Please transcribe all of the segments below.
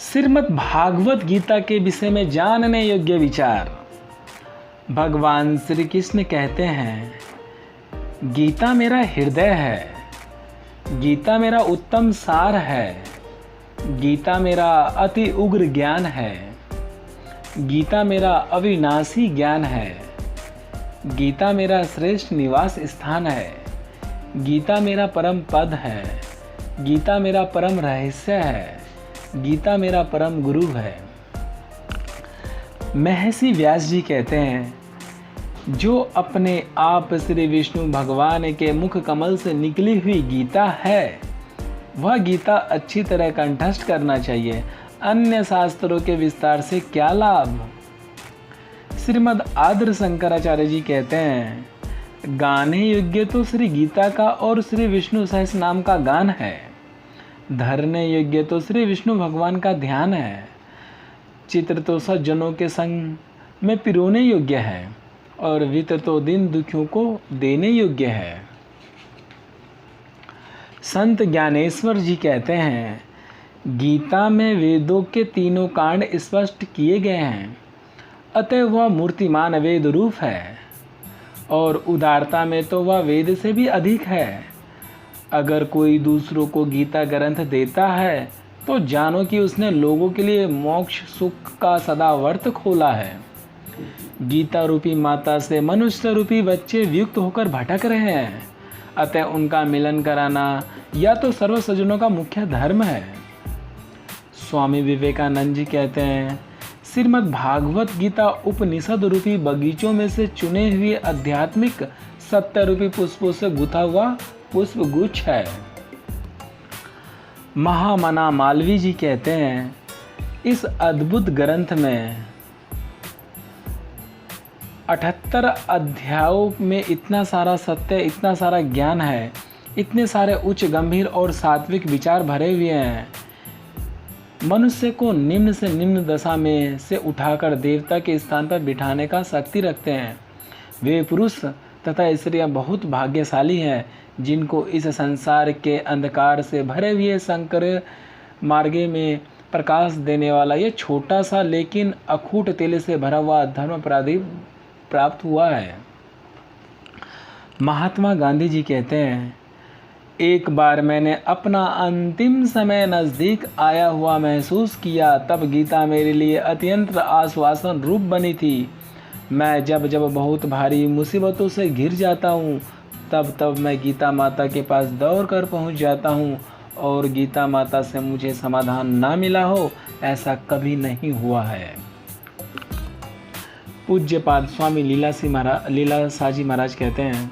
श्रीमद् भागवत गीता के विषय में जानने योग्य विचार। भगवान श्री कृष्ण कहते हैं, गीता मेरा हृदय है, गीता मेरा उत्तम सार है, गीता मेरा अति उग्र ज्ञान है, गीता मेरा अविनाशी ज्ञान है, गीता मेरा श्रेष्ठ निवास स्थान है, गीता मेरा परम पद है, गीता मेरा परम रहस्य है, गीता मेरा परम गुरु है। महर्षि व्यास जी कहते हैं, जो अपने आप श्री विष्णु भगवान के मुख कमल से निकली हुई गीता है, वह गीता अच्छी तरह कंठस्थ करना चाहिए। अन्य शास्त्रों के विस्तार से क्या लाभ। श्रीमद् आद्र शंकराचार्य जी कहते हैं, गाने योग्य तो श्री गीता का और श्री विष्णु सहस्र नाम का गान है। धरने योग्य तो श्री विष्णु भगवान का ध्यान है। चित्र तो सज्जनों के संग में पिरोने योग्य है और वित्र तो दिन दुखियों को देने योग्य है। संत ज्ञानेश्वर जी कहते हैं, गीता में वेदों के तीनों कांड स्पष्ट किए गए हैं, अतः वह मूर्तिमान वेद रूप है और उदारता में तो वह वेद से भी अधिक है। अगर कोई दूसरों को गीता ग्रंथ देता है तो जानो कि उसने लोगों के लिए मोक्ष सुख का सदावर्त खोला है। गीता रूपी माता से मनुष्य रूपी बच्चे वियुक्त होकर भटक रहे हैं, अतः उनका मिलन कराना या तो सर्व सज्जनों का मुख्य धर्म है। स्वामी विवेकानंद जी कहते हैं, श्रीमद् भागवत गीता उपनिषद रूपी बगीचों में से चुने हुए आध्यात्मिक सत्य रूपी पुष्पों से गुथा हुआ पुष्प गुच्छ है। महामना मालवी जी कहते हैं, इस अद्भुत ग्रंथ में 78 अध्यायों में इतना सारा सत्य, इतना सारा ज्ञान है, इतने सारे उच्च गंभीर और सात्विक विचार भरे हुए हैं। मनुष्य को निम्न से निम्न दशा में से उठाकर देवता के स्थान पर बिठाने का शक्ति रखते हैं। वे पुरुष तथा स्त्रियां बहुत भाग्यशाली हैं जिनको इस संसार के अंधकार से भरे हुए शंकर मार्गे में प्रकाश देने वाला ये छोटा सा लेकिन अखूट तेल से भरा हुआ धर्म प्रदीप प्राप्त हुआ है। महात्मा गांधी जी कहते हैं, एक बार मैंने अपना अंतिम समय नज़दीक आया हुआ महसूस किया, तब गीता मेरे लिए अत्यंत आश्वासन रूप बनी थी। मैं जब जब बहुत भारी मुसीबतों से घिर जाता हूँ, तब तब मैं गीता माता के पास दौड़ कर पहुँच जाता हूँ और गीता माता से मुझे समाधान ना मिला हो, ऐसा कभी नहीं हुआ है। पूज्यपाद स्वामी लीला साजी महाराज कहते हैं,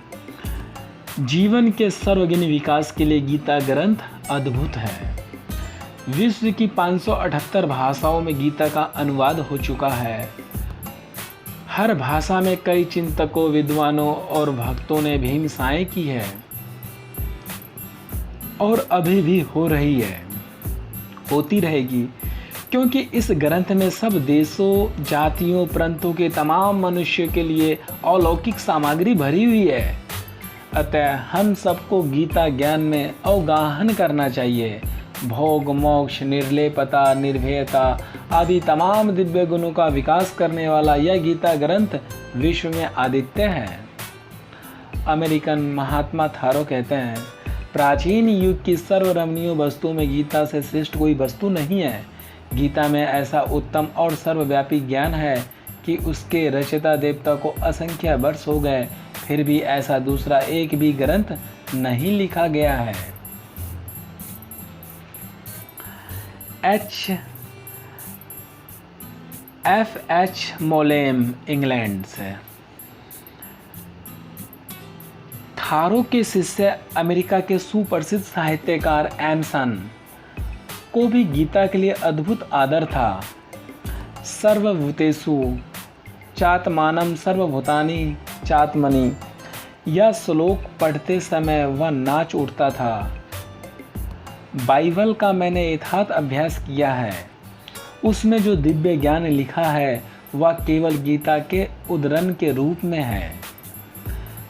जीवन के सर्वजन विकास के लिए गीता ग्रंथ अद्भुत है। विश्व की 578 भाषाओं में गीता का अनुवाद हो चुका है। हर भाषा में कई चिंतकों, विद्वानों और भक्तों ने भीमसाएं की है और अभी भी हो रही है, होती रहेगी, क्योंकि इस ग्रंथ में सब देशों, जातियों, प्रांतों के तमाम मनुष्यों के लिए अलौकिक सामग्री भरी हुई है। अतः हम सबको गीता ज्ञान में अवगाहन करना चाहिए। भोग, मोक्ष, निर्लेपता, निर्भयता आदि तमाम दिव्य गुणों का विकास करने वाला यह गीता ग्रंथ विश्व में आदित्य है। अमेरिकन महात्मा थारो कहते हैं, प्राचीन युग की सर्वरमणीय वस्तुओं में गीता से श्रेष्ठ कोई वस्तु नहीं है। गीता में ऐसा उत्तम और सर्वव्यापी ज्ञान है कि उसके रचयिता देवता को असंख्य वर्ष हो गए, फिर भी ऐसा दूसरा एक भी ग्रंथ नहीं लिखा गया है। F.H. मोलेम इंग्लैंड से। थारो के शिष्य अमेरिका के सुप्रसिद्ध साहित्यकार एमसन को भी गीता के लिए अद्भुत आदर था। सर्वभूतेषु चात्मानं सर्वभूतानि चात्मनि, यह श्लोक पढ़ते समय वह नाच उठता था। बाइबल का मैंने यथार्थ अभ्यास किया है। उसमें जो दिव्य ज्ञान लिखा है वह केवल गीता के उद्धरण के रूप में है।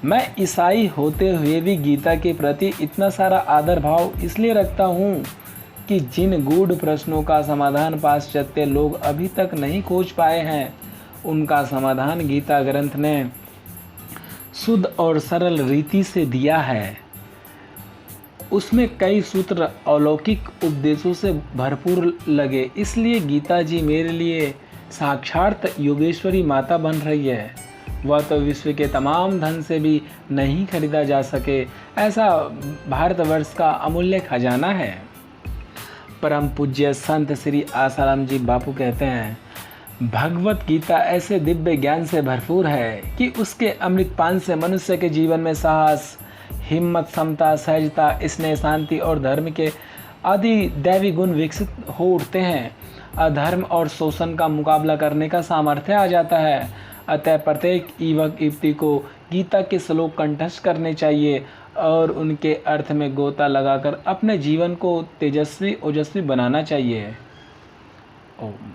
मैं ईसाई होते हुए भी गीता के प्रति इतना सारा आदर भाव इसलिए रखता हूँ कि जिन गूढ़ प्रश्नों का समाधान पाश्चात्य लोग अभी तक नहीं खोज पाए हैं, उनका समाधान गीता ग्रंथ ने शुद्ध और सरल रीति से दिया है। उसमें कई सूत्र अलौकिक उपदेशों से भरपूर लगे, इसलिए गीता जी मेरे लिए साक्षात योगेश्वरी माता बन रही है। वह तो विश्व के तमाम धन से भी नहीं खरीदा जा सके ऐसा भारतवर्ष का अमूल्य खजाना है। परम पूज्य संत श्री आसाराम जी बापू कहते हैं, भगवत गीता ऐसे दिव्य ज्ञान से भरपूर है कि उसके अमृत पान से मनुष्य के जीवन में साहस, हिम्मत, समता, सहजता, स्नेह, शांति और धर्म के आदि दैवी गुण विकसित हो उठते हैं। अधर्म और शोषण का मुकाबला करने का सामर्थ्य आ जाता है। अतः प्रत्येक युवक युवती को गीता के श्लोक कंठस्थ करने चाहिए और उनके अर्थ में गोता लगाकर अपने जीवन को तेजस्वी ओजस्वी बनाना चाहिए। ओम।